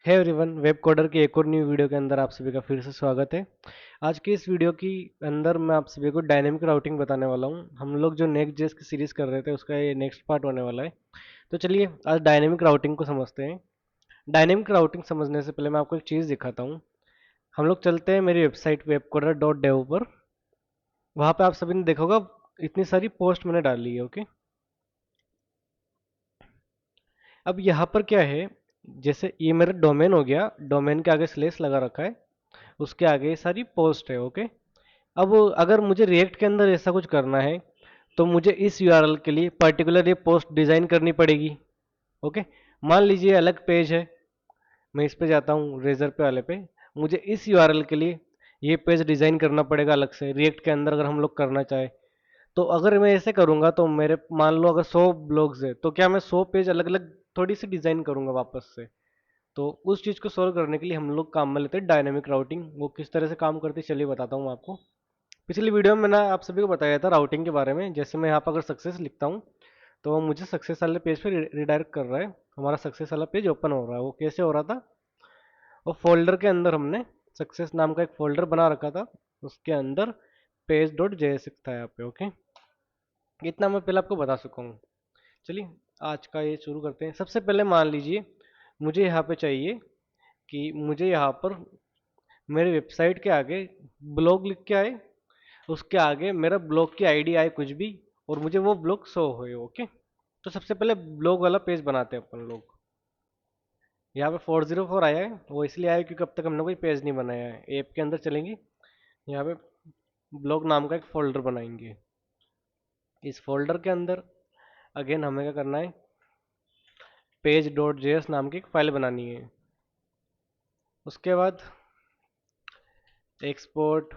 है everyone, web coder की एक और न्यू वीडियो के अंदर आप सभी का फिर से स्वागत है। आज की इस वीडियो की अंदर मैं आप सभी को डायनेमिक राउटिंग बताने वाला हूँ। हम लोग जो नेक्स्ट जेस की सीरीज कर रहे थे उसका ये नेक्स्ट पार्ट होने वाला है। तो चलिए आज डायनेमिक राउटिंग को समझते हैं। डायनेमिक राउटिंग समझने से पहले मैं आपको एक चीज़ दिखाता हूँ। हम लोग चलते हैं मेरी वेबसाइट webcoder.dev पर। वहाँ पे आप सभी ने देखा होगा इतनी सारी पोस्ट मैंने डाली है। ओके, अब यहाँ पर क्या है, जैसे ये मेरा डोमेन हो गया, डोमेन के आगे स्लेस लगा रखा है, उसके आगे ये सारी पोस्ट है। ओके, अब अगर मुझे रिएक्ट के अंदर ऐसा कुछ करना है तो मुझे इस यूआरएल के लिए पर्टिकुलर ये पोस्ट डिज़ाइन करनी पड़ेगी। ओके, मान लीजिए अलग पेज है, मैं इस पे जाता हूँ रेजर पे वाले पे, मुझे इस यूआरएल के लिए ये पेज डिज़ाइन करना पड़ेगा अलग से रिएक्ट के अंदर अगर हम लोग करना चाहे। तो अगर मैं ऐसे करूँगा तो मेरे मान लो अगर 100 ब्लॉग्स है तो क्या मैं 100 पेज अलग अलग थोड़ी सी डिज़ाइन करूँगा वापस से। तो उस चीज़ को सोल्व करने के लिए हम लोग काम में लेते हैं डायनेमिक राउटिंग। वो किस तरह से काम करती है चलिए बताता हूँ आपको। पिछली वीडियो में मैंने आप सभी को बताया था राउटिंग के बारे में। जैसे मैं यहाँ पर अगर सक्सेस लिखता हूँ तो वो मुझे सक्सेस वाले पेज पे रिडायरेक्ट कर रहा है। हमारा सक्सेस वाला पेज ओपन हो रहा है। वो कैसे हो रहा था, वो फोल्डर के अंदर हमने सक्सेस नाम का एक फोल्डर बना रखा था, उसके अंदर पेज डॉट जेएसएक्स था यहाँ पे। ओके, इतना मैं पहले आपको बता चुका हूँ। चलिए आज का ये शुरू करते हैं। सबसे पहले मान लीजिए मुझे यहाँ पे चाहिए कि मुझे यहाँ पर मेरे वेबसाइट के आगे ब्लॉग लिख के आए, उसके आगे मेरा ब्लॉग की आईडी आए कुछ भी, और मुझे वो ब्लॉग शो होए। ओके, तो सबसे पहले ब्लॉग वाला पेज बनाते हैं अपन लोग। यहाँ पे 404 आया है, वो इसलिए आया क्योंकि अब तक हमने कोई पेज नहीं बनाया है। ऐप के अंदर चलेंगे, यहाँ पे ब्लॉग नाम का एक फोल्डर बनाएंगे। इस फोल्डर के अंदर अगेन हमें क्या करना है, पेज डॉट जेएस नाम की एक फाइल बनानी है। उसके बाद एक्सपोर्ट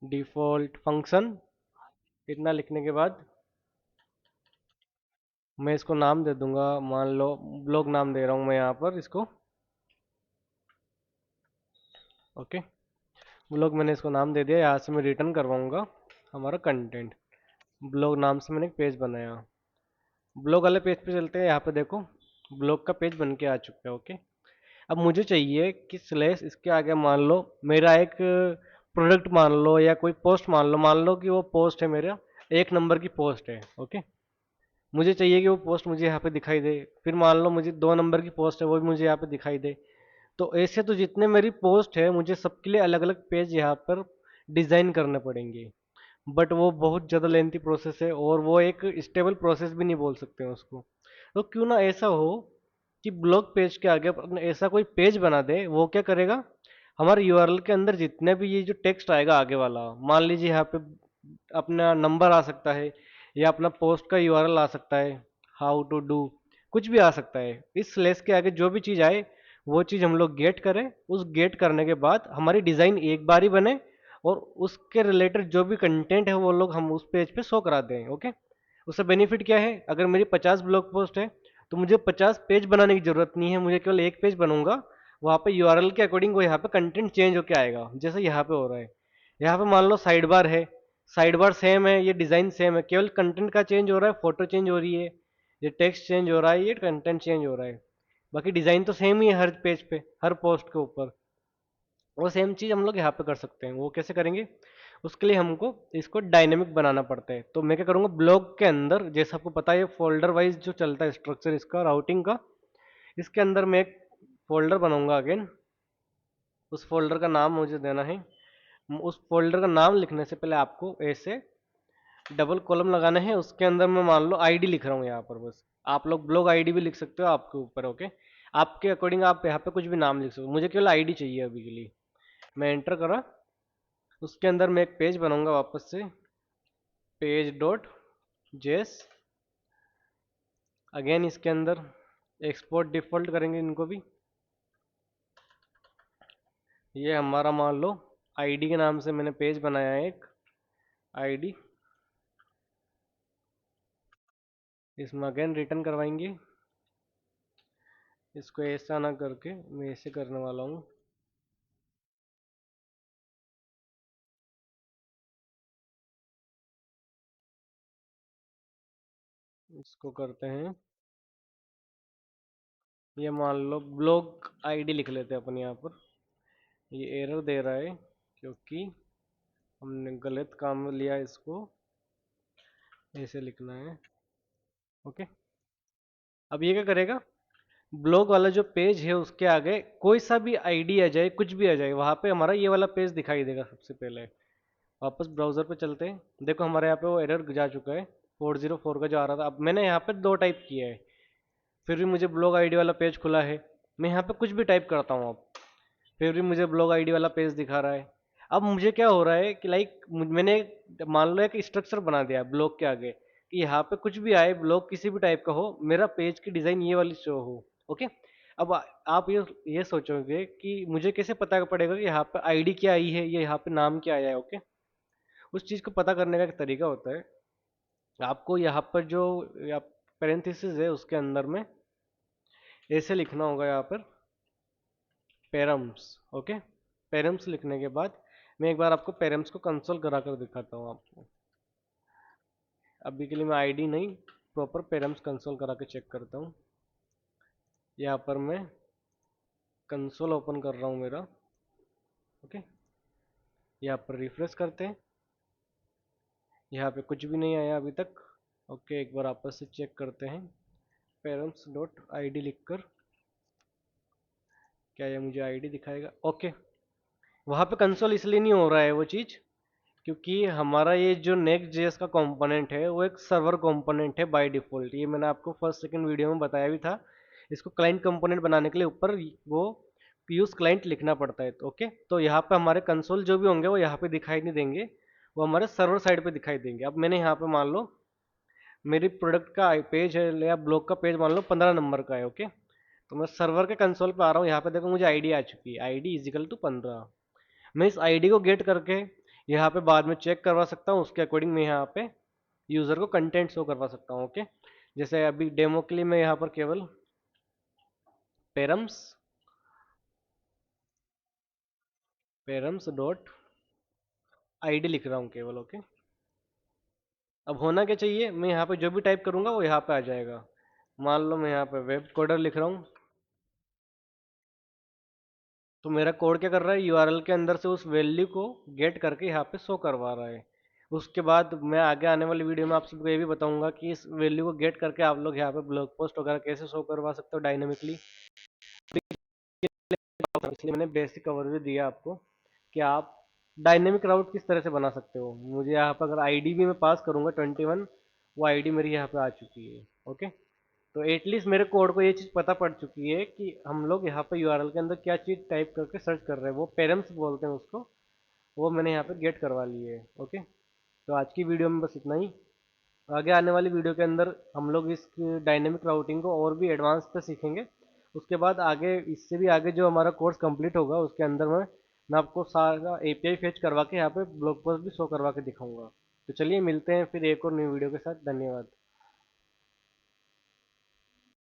डिफॉल्ट फंक्शन, इतना लिखने के बाद मैं इसको नाम दे दूंगा, मान लो ब्लॉग नाम दे रहा हूँ मैं यहाँ पर इसको। ओके, ब्लॉग मैंने इसको नाम दे दिया। यहाँ से मैं रिटर्न करवाऊंगा हमारा कंटेंट। ब्लॉग नाम से मैंने एक पेज बनाया। ब्लॉग वाले पेज पे चलते हैं। यहाँ पे देखो ब्लॉग का पेज बन के आ चुका है। ओके, अब मुझे चाहिए कि स्लैश इसके आगे मान लो मेरा एक प्रोडक्ट मान लो या कोई पोस्ट मान लो कि वो पोस्ट है मेरा 1 नंबर की पोस्ट है। ओके, मुझे चाहिए कि वो पोस्ट मुझे यहाँ पे दिखाई दे। फिर मान लो मुझे 2 नंबर की पोस्ट है, वो भी मुझे यहाँ पे दिखाई दे। तो ऐसे तो जितने मेरी पोस्ट है मुझे सबके लिए अलग अलग पेज यहाँ पर डिज़ाइन करने पड़ेंगे। बट वो बहुत ज़्यादा लेंथी प्रोसेस है और वो एक स्टेबल प्रोसेस भी नहीं बोल सकते हैं उसको। तो क्यों ना ऐसा हो कि ब्लॉग पेज के आगे अपन ऐसा कोई पेज बना दे। वो क्या करेगा, हमारे यूआरएल के अंदर जितने भी ये जो टेक्स्ट आएगा आगे वाला, मान लीजिए यहाँ पे अपना नंबर आ सकता है या अपना पोस्ट का यूआरएल आ सकता है, हाउ टू डू, कुछ भी आ सकता है। इस स्लैश के आगे जो भी चीज़ आए वो चीज़ हम लोग गेट करें। उस गेट करने के बाद हमारी डिज़ाइन एक बार ही बने और उसके रिलेटेड जो भी कंटेंट है वो लोग हम उस पेज पे शो करा दें। ओके, उससे बेनिफिट क्या है, अगर मेरी 50 ब्लॉग पोस्ट है तो मुझे 50 पेज बनाने की जरूरत नहीं है, मुझे केवल एक पेज बनूंगा। वहाँ पे यूआरएल के अकॉर्डिंग वो यहाँ पे कंटेंट चेंज होके आएगा जैसे यहाँ पे हो रहा है। यहाँ पे मान लो साइड बार है, साइड बार सेम है, ये डिज़ाइन सेम है, केवल कंटेंट का चेंज हो रहा है, फोटो चेंज हो रही है, ये टेक्स्ट चेंज हो रहा है, ये कंटेंट चेंज हो रहा है। बाकी डिज़ाइन तो सेम ही है हर पेज पे, हर पोस्ट के ऊपर। वो सेम चीज़ हम लोग यहाँ पे कर सकते हैं। वो कैसे करेंगे, उसके लिए हमको इसको डायनेमिक बनाना पड़ता है। तो मैं क्या करूँगा, ब्लॉग के अंदर जैसे आपको पता है फोल्डर वाइज जो चलता है स्ट्रक्चर इसका राउटिंग का, इसके अंदर मैं एक फोल्डर बनाऊंगा अगेन। उस फोल्डर का नाम मुझे देना है, उस फोल्डर का नाम लिखने से पहले आपको ऐसे डबल कॉलम लगाना है। उसके अंदर मैं मान लो आईडी लिख रहा हूँ यहाँ पर, बस आप लोग ब्लॉग आईडी भी लिख सकते हो आपके ऊपर। ओके, आपके अकॉर्डिंग आप यहाँ पे कुछ भी नाम लिख सकते हो, मुझे केवल आईडी चाहिए अभी के लिए। मैं एंटर करा, उसके अंदर मैं एक पेज बनाऊंगा वापस से, पेज डॉट जेएस। अगेन इसके अंदर एक्सपोर्ट डिफॉल्ट करेंगे इनको भी। ये हमारा मान लो आईडी के नाम से मैंने पेज बनाया है एक, आईडी। इसमें अगेन रिटर्न करवाएंगे। इसको ऐसा ना करके मैं ऐसे करने वाला हूँ। इसको करते हैं ये मान लो ब्लॉग आईडी लिख लेते हैं अपन यहाँ पर। ये एरर दे रहा है क्योंकि हमने गलत काम में लिया इसको, ऐसे लिखना है। ओके, अब ये क्या करेगा, ब्लॉग वाला जो पेज है उसके आगे कोई सा भी आईडी आ जाए, कुछ भी आ जाए, वहां पे हमारा ये वाला पेज दिखाई देगा सबसे पहले। वापस ब्राउजर पे चलते हैं, देखो हमारे यहाँ पे वो एरर जा चुका है 404 का जो आ रहा था। अब मैंने यहाँ पे 2 टाइप किया है, फिर भी मुझे ब्लॉग आईडी वाला पेज खुला है। मैं यहाँ पे कुछ भी टाइप करता हूँ अब, फिर भी मुझे ब्लॉग आईडी वाला पेज दिखा रहा है। अब मुझे क्या हो रहा है कि लाइक मैंने मान लो एक स्ट्रक्चर बना दिया ब्लॉग के आगे कि यहाँ पे कुछ भी आए, ब्लॉग किसी भी टाइप का हो, मेरा पेज की डिजाइन ये वाली शो हो। ओके, अब आप ये सोचोगे कि मुझे कैसे पता पड़ेगा कि यहाँ पे आईडी क्या आई है, ये यहाँ पे नाम क्या आया है। ओके, उस चीज को पता करने का एक तरीका होता है। आपको यहाँ पर जो पैरेंथेसिस है उसके अंदर में ऐसे लिखना होगा यहाँ पर पेरम्स। ओके, पेरम्स लिखने के बाद मैं एक बार आपको पेरम्स को कंसोल करा कर दिखाता हूँ आपको। अभी के लिए मैं आईडी नहीं, प्रॉपर पेरम्स कंसोल करा के चेक करता हूँ। यहाँ पर मैं कंसोल ओपन कर रहा हूँ मेरा। ओके, यहाँ पर रिफ्रेश करते हैं, यहाँ पे कुछ भी नहीं आया अभी तक। ओके, एक बार आपस से चेक करते हैं पेरम्स डॉट आई डी लिख कर, क्या ये मुझे आईडी दिखाएगा। ओके, वहाँ पे कंसोल इसलिए नहीं हो रहा है वो चीज़, क्योंकि हमारा ये जो नेक्स्ट जेएस का कंपोनेंट है वो एक सर्वर कंपोनेंट है बाय डिफॉल्ट। ये मैंने आपको फर्स्ट सेकंड वीडियो में बताया भी था। इसको क्लाइंट कंपोनेंट बनाने के लिए ऊपर वो यूज क्लाइंट लिखना पड़ता है। तो ओके, तो यहाँ पे हमारे कंसोल जो भी होंगे वो यहाँ पे दिखाई नहीं देंगे, वो हमारे सर्वर साइड पे दिखाई देंगे। अब मैंने यहाँ पे मान लो मेरी प्रोडक्ट का पेज है या ब्लॉग का पेज मान लो 15 नंबर का है। ओके, तो मैं सर्वर के कंसोल पे आ रहा हूँ, यहाँ पे देखो मुझे आईडी आ चुकी है, आईडी इजिकल टू 15। मैं इस आईडी को गेट करके यहाँ पे बाद में चेक करवा सकता हूँ, उसके अकॉर्डिंग मैं यहाँ पे यूजर को कंटेंट शो करवा सकता हूँ। ओके, जैसे अभी डेमो के लिए मैं यहाँ पर केवल पेरम्स पेरम्स डॉट आईडी लिख रहा हूँ केवल। ओके, अब होना क्या चाहिए, मैं यहाँ पे जो भी टाइप करूंगा वो यहाँ पे आ जाएगा। मान लो मैं यहाँ पे वेब कोडर लिख रहा हूँ, तो मेरा कोड क्या कर रहा है, यूआरएल के अंदर से उस वैल्यू को गेट करके यहाँ पे शो करवा रहा है। उसके बाद मैं आगे आने वाली वीडियो में आप सबको ये भी बताऊंगा कि इस वैल्यू को गेट करके आप लोग यहाँ पे ब्लॉग पोस्ट वगैरह कैसे शो करवा सकते हो डायनेमिकली। इसलिए मैंने बेसिक ओवरव्यू दिया आपको कि आप डायनेमिक राउट किस तरह से बना सकते हो। मुझे यहाँ पर अगर आईडी भी मैं पास करूंगा 21, वो आईडी मेरी यहाँ पे आ चुकी है। ओके, तो एटलीस्ट मेरे कोड को ये चीज़ पता पड़ चुकी है कि हम लोग यहाँ पे यूआरएल के अंदर क्या चीज़ टाइप करके सर्च कर रहे हैं, वो पेरेंट्स बोलते हैं उसको, वो मैंने यहाँ पे गेट करवा ली है। ओके, तो आज की वीडियो में बस इतना ही। आगे आने वाली वीडियो के अंदर हम लोग इस डायनेमिक राउटिंग को और भी एडवांस पे सीखेंगे। उसके बाद आगे इससे भी आगे जो हमारा कोर्स कंप्लीट होगा उसके अंदर में मैं आपको सारा एपीआई फेच करवा के यहाँ पे ब्लॉग पोस्ट भी शो करवा के दिखाऊंगा। तो चलिए मिलते हैं फिर एक और न्यू वीडियो के साथ। धन्यवाद।